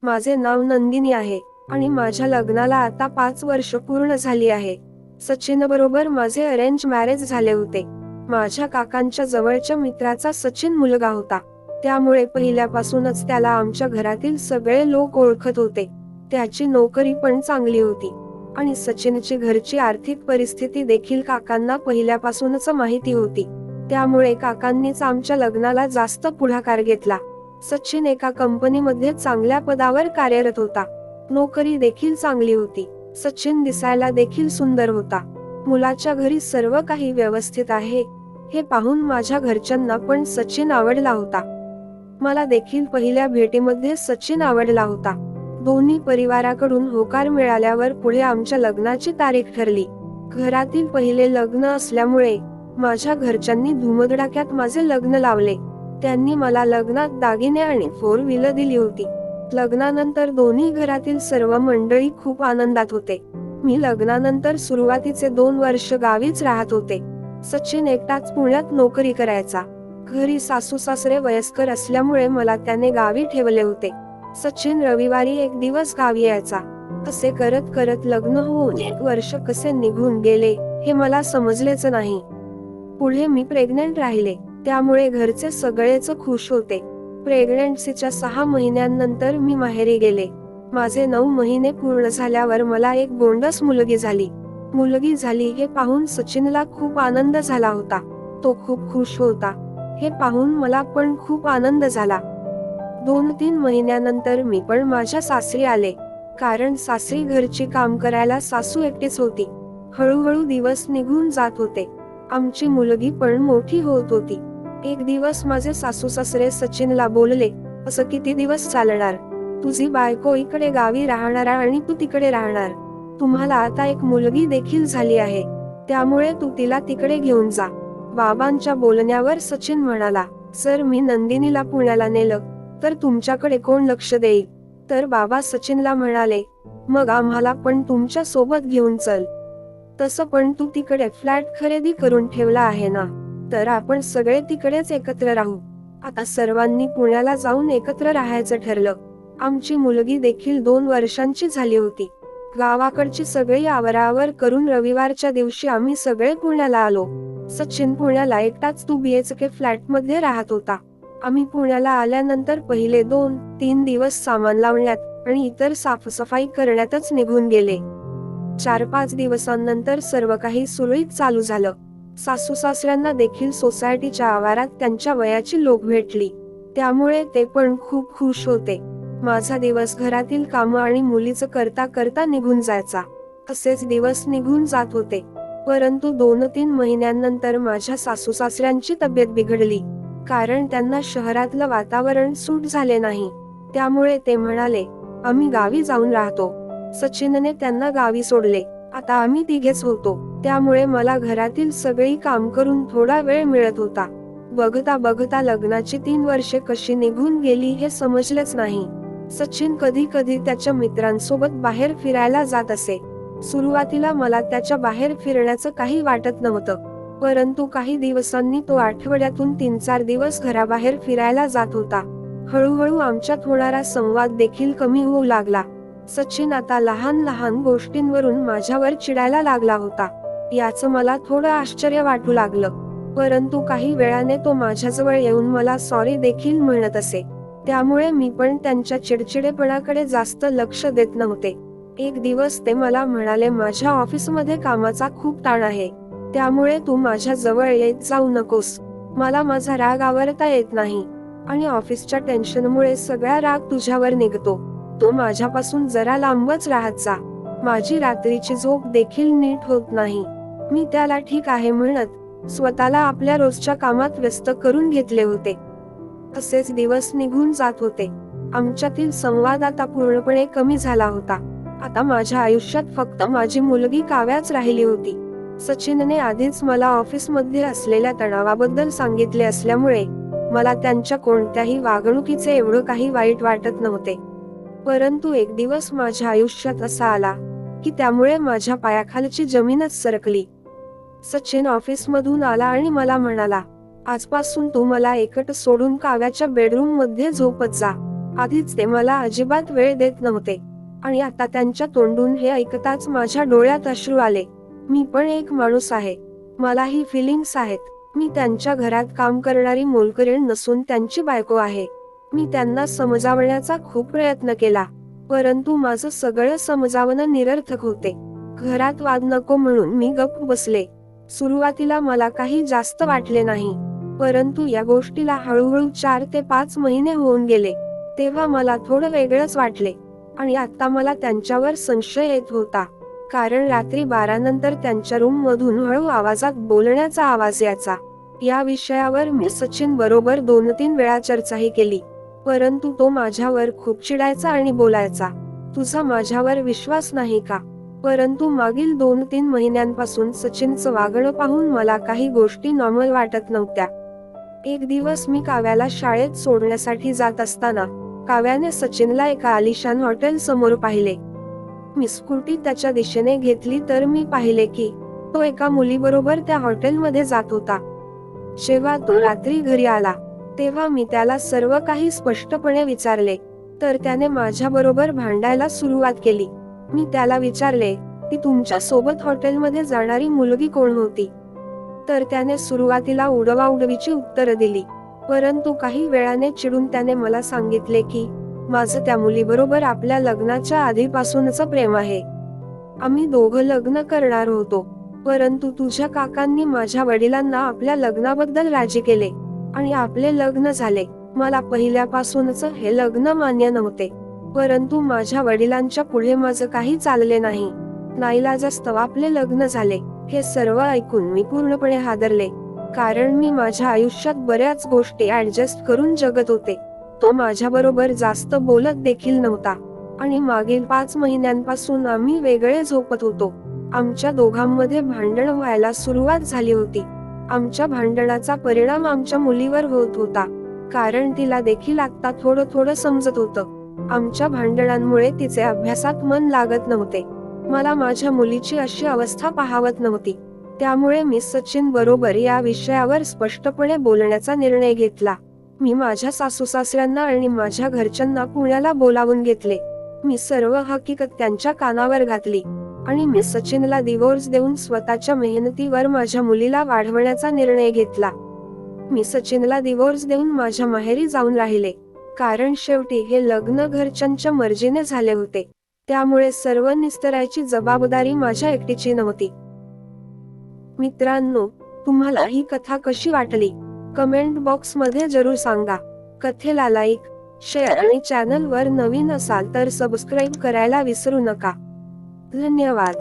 माझे नाव नंदिनी आहे आणि माझ्या लग्नाला आता 5 वर्ष पूर्ण झाली आहे. सचिन बरोबर माझे अरेंज मॅरेज झाले होते. माझ्या काकांच्या जवळच्या मित्राचा सचिन मुलगा होता. त्यामुळे पहिल्यापासूनच त्याला आमच्या घरातील सगळे लोक ओळखत होते. त्याची नोकरी पण चांगली होती आणि सचिनची घरची आर्थिक परिस्थिती देखील काकांना पहिल्यापासूनच माहिती होती. त्यामुळे काकांनीच आमच्या लग्नाला जास्त पुढाकार घेतला. सचिन एका कंपनीमध्ये चांगल्या पदावर कार्यरत होता. नोकरी देखील चांगली होती. सचिन दिसायला देखील सुंदर होता. मुलाच्या घरी सर्व काही व्यवस्थित आहे हे पाहून माझ्या घरच्यांना पण सचिन आवडला होता. मला देखील पहिल्या भेटीमध्ये सचिन आवडला होता. दोन्ही परिवाराकडून होकार मिळाल्यावर पुढे आमच्या लग्नाची तारीख ठरली. घरातील पहिले लग्न असल्यामुळे माझ्या घरच्यांनी धुमधडाक्यात माझे लग्न लावले. त्यांनी मला लग्नात दागिने आणि 4 व्हीलर दिली होती. लग्नानंतर दोन्ही घरातील सर्व मंडळी खूप आनंदात होते. मी लग्नानंतर सुरुवातीचे 2 वर्ष गावीच राहत होते. सचिन एकटाच पुण्यात नोकरी करायचा. घरी सासू सासरे वयस्कर असल्यामुळे मला त्याने गावी ठेवले होते. सचिन रविवारी एक दिवस गावी यायचा. असे करत करत लग्न होऊन 1 वर्ष कसे निघून गेले हे मला समजलेच नाही. पुढे मी प्रेग्नेंट राहिले. त्यामुळे घरचे सगळेच खुश होते. प्रेग्नन्सीच्या 6 महिन्यांनंतर मी माहेरी गेले. माझे 9 महिने पूर्ण झाल्यावर मला एक बोंडस मुलगी झाली. मुलगी झाली हे पाहून सचिनला खूप आनंद झाला होता. तो खूप खुश होता. हे पाहून मला पण खूप आनंद झाला. 2-3 महिन्यानंतर मी पण माझ्या सासरी आले. कारण सासरी घरची काम करायला सासू एकटीच होती. हळूहळू दिवस निघून जात होते. आमची मुलगी पण मोठी होत होती. एक दिवस माझे सासू सासरे सचिनला बोलले, असं किती दिवस चालणार? तुझी बायको इकडे गावी राहणार आणि तू तिकडे राहणार. तुम्हाला आता एक मुलगी देखील झाली आहे. त्यामुळे तू तिला तिकडे घेऊन जा. बाबांच्या बोलण्यावर सचिन म्हणाला, सर मी नंदिनीला पुण्याला नेलं तर तुमच्याकडे कोण लक्ष देईल? तर बाबा सचिनला म्हणाले, मग आम्हाला पण तुमच्या सोबत घेऊन चल. तसं पण तू तिकडे फ्लॅट खरेदी करून ठेवला आहे ना, तर आपण सगळे तिकडेच एकत्र राहू. आता सर्वांनी पुण्याला जाऊन एकत्र राहायचं ठरलं. आमची मुलगी देखील 2 वर्षांची झाली होती. गावाकडची सगळी आवराआवर करून रविवारच्या दिवशी आम्ही सगळे पुण्याला आलो. सचिन पुण्याला एकटाच 2 BHK फ्लॅट मध्ये राहत होता. आम्ही पुण्याला आल्यानंतर पहिले 2-3 दिवस सामान लावण्यात आणि इतर साफसफाई करण्यातच निघून गेले. 4-5 दिवसांनंतर सर्व काही सुरळीत चालू झालं. सासू सासऱ्यांना देखील सोसायटीच्या आवारात त्यांच्या वयाची लोक भेटली. त्यामुळे ते पण खूप खुश होते. माझा दिवस घरातील कामं आणि मुलीचं करता करता निघून जायचा. असेच दिवस निघून जात होते. परंतु 2-3 महिन्यांनंतर माझ्या सासू सासऱ्यांची तब्येत बिघडली. कारण त्यांना शहरातलं वातावरण सूट झाले नाही. त्यामुळे ते म्हणाले, आम्ही गावी जाऊन राहतो. सचिनने त्यांना गावी सोडले. आता आम्ही तिघेच होतो. त्यामुळे मला घरातील सगळी काम करून थोडा वेळ मिळत होता. बघता बघता लग्नाची 3 वर्षे कशी निघून गेली हे समजलेच नाही. सचिन कधी कधी त्याच्या मित्रांसोबत बाहेर फिरायला जात असे. सुरुवातीला मला त्याच्या बाहेर फिरण्याचं काही वाटत नव्हतं. परंतु काही दिवसांनी तो आठवड्यातून 3-4 दिवस घराबाहेर फिरायला जात होता. हळूहळू आमच्यात होणारा संवाद देखील कमी होऊ लागला. सचिन आता लहान लहान गोष्टींवरून माझ्यावर चिडायला लागला होता. याचं मला थोडं आश्चर्य वाटू लागलं. परंतु काही वेळाने तो माझ्याजवळ येऊन मला सॉरी देखील म्हणत असे. त्यामुळे मी पण त्यांच्या चिडचिडेपणाकडे जास्त लक्ष देत नव्हते. एक दिवस ते मला म्हणाले, माझ्या ऑफिसमध्ये कामाचा खूप ताण आहे. त्यामुळे तू माझ्या जवळ येत जाऊ नकोस. मला माझा राग आवरता येत नाही आणि ऑफिसच्या टेन्शनमुळे सगळा राग तुझ्यावर निघतो. तू माझ्यापासून जरा लांबच राहत जा. माझी रात्रीची झोप देखील नीट होत नाही. मी त्याला ठीक आहे म्हणत स्वतःला आपल्या रोजच्या कामात व्यस्त करून घेतले होते. असेच दिवस निघून जात होते. आमच्यातील संवाद आता पूर्णपणे कमी झाला होता. आता माझ्या आयुष्यात फक्त माझी मुलगी काव्याच राहिली होती. सचिनने आधीच मला ऑफिसमध्ये असलेल्या तणावाबद्दल सांगितले असल्यामुळे मला त्यांच्या कोणत्याही वागणुकीचे एवढं काही वाईट वाटत नव्हते. परंतु एक दिवस माझ्या आयुष्यात असा आला की त्यामुळे माझ्या पायाखालची जमीनच सरकली. सचिन ऑफिसमधून आला आणि मला म्हणाला, आजपासून तू मला एकटं सोडून काव्याच्या बेडरूम मध्ये झोपत जा. आधीच ते मला अजिबात वेळ देत नव्हते आणि आता त्यांच्या तोंडून हे ऐकताच माझ्या डोळ्यात अश्रू आले. मी पण एक माणूस आहे, मलाही फिलिंग्स आहेत. मी त्यांच्या घरात काम करणारी मोलकरीण नसून त्यांची बायको आहे. मी त्यांना समजावण्याचा खूप प्रयत्न केला, परंतु माझं सगळं समजावणं निरर्थक होते. घरात वाद नको म्हणून मी गप्प बसले. सुरुवातीला मला काही जास्त वाटले नाही, परंतु या गोष्टीला हळूहळू 4 ते 5 महिने होऊन गेले. तेव्हा मला थोडं वेगळंच वाटले आणि आता मला त्यांच्यावर संशय येत होता. कारण रात्री 12 नंतर त्यांच्या रूम मधून हळू आवाजात बोलण्याचा आवाज यायचा. या विषयावर मी सचिन बरोबर 2-3 वेळा चर्चाही केली, परंतु तो माझ्यावर खूप चिडायचा आणि बोलायचा, तुझा माझ्यावर विश्वास नाही का? परंतु मागील 2-3 महिन्यांपासून सचिनचं वागणं पाहून मला काही गोष्टी नॉर्मल वाटत नव्हत्या. एक दिवस मी काव्याला शाळेत सोडण्यासाठी जात असताना काव्याने सचिनला एका आलिशान हॉटेल समोर पाहिले. मी स्कूटी त्याच्या दिशेने घेतली तर मी पाहिले की तो एका मुलीबरोबर त्या हॉटेलमध्ये जात होता. जेव्हा तो रात्री घरी आला तेव्हा मी त्याला सर्व काही स्पष्टपणे विचारले, तर त्याने माझ्या बरोबर भांडायला सुरुवात केली. मी त्याला विचारले की तुमच्या सोबत हॉटेलमध्ये जाणारी मुलगी कोण होती? तर त्याने सुरुवातीला उडवाउडवीची उत्तरं दिली, परंतु काही वेळाने चिडून त्याने मला सांगितले की माझं त्या मुलीबरोबर आपल्या लग्नाच्या आधीपासूनच प्रेम आहे. आम्ही दोघं लग्न करणार होतो, परंतु तुझ्या काकांनी माझ्या वडिलांना आपल्या लग्नाबद्दल राजी केले आणि आपले लग्न झाले. मला पहिल्यापासूनच हे लग्न मान्य नव्हते, परंतु माझ्या वडिलांच्या पुढे माझं काही चालले नाही. नाईलाजास्तव आपले लग्न झाले. हे सर्व ऐकून मी पूर्णपणे हादरले, कारण मी माझ्या आयुष्यात बऱ्याच गोष्टी ऍडजस्ट करून जगत होते. तो माझ्याबरोबर जास्त बोलत देखील नव्हता आणि मागील 5 महिन्यांपासून आम्ही वेगळे झोपत होतो. आमच्या दोघांमध्ये भांडण व्हायला सुरुवात झाली होती. आमच्या भांडणाचा परिणाम आमच्या मुलीवर होत होता, कारण तिला देखील आता थोडं थोडं समजत होतं. आमच्या भांडणांमुळे तिचे अभ्यासात मन लागत नव्हते. मला माझ्या मुलीची अशी अवस्था पाहावत नव्हती. त्यामुळे मी सचिन बरोबर या विषयावर स्पष्टपणे बोलण्याचा निर्णय घेतला. मी माझ्या सासूसासऱ्यांना आणि माझ्या घरच्यांना पुण्याला बोलावून घेतले. मी सर्व हकीकत त्यांच्या कानावर घातली आणि मी सचिनला डिवोर्स देऊन स्वतःच्या मेहनतीवर माझ्या मुलीला वाढवण्याचा निर्णय घेतला. मी सचिनला डिवोर्स देऊन माझ्या माहेरी जाऊन राहिले, कारण शेवटी हे लग्न घरच्यांच्या मर्जीने झाले होते. त्यामुळे सर्व निस्तरायची जबाबदारी माझ्या एकटीची नव्हती. मित्रांनो, तुम्हाला ही कथा कशी वाटली? कमेंट बॉक्स मध्ये जरूर सांगा. कथेला लाईक, शेअर आणि चॅनल वर नवीन असाल तर सबस्क्राईब करायला विसरू नका. धन्यवाद.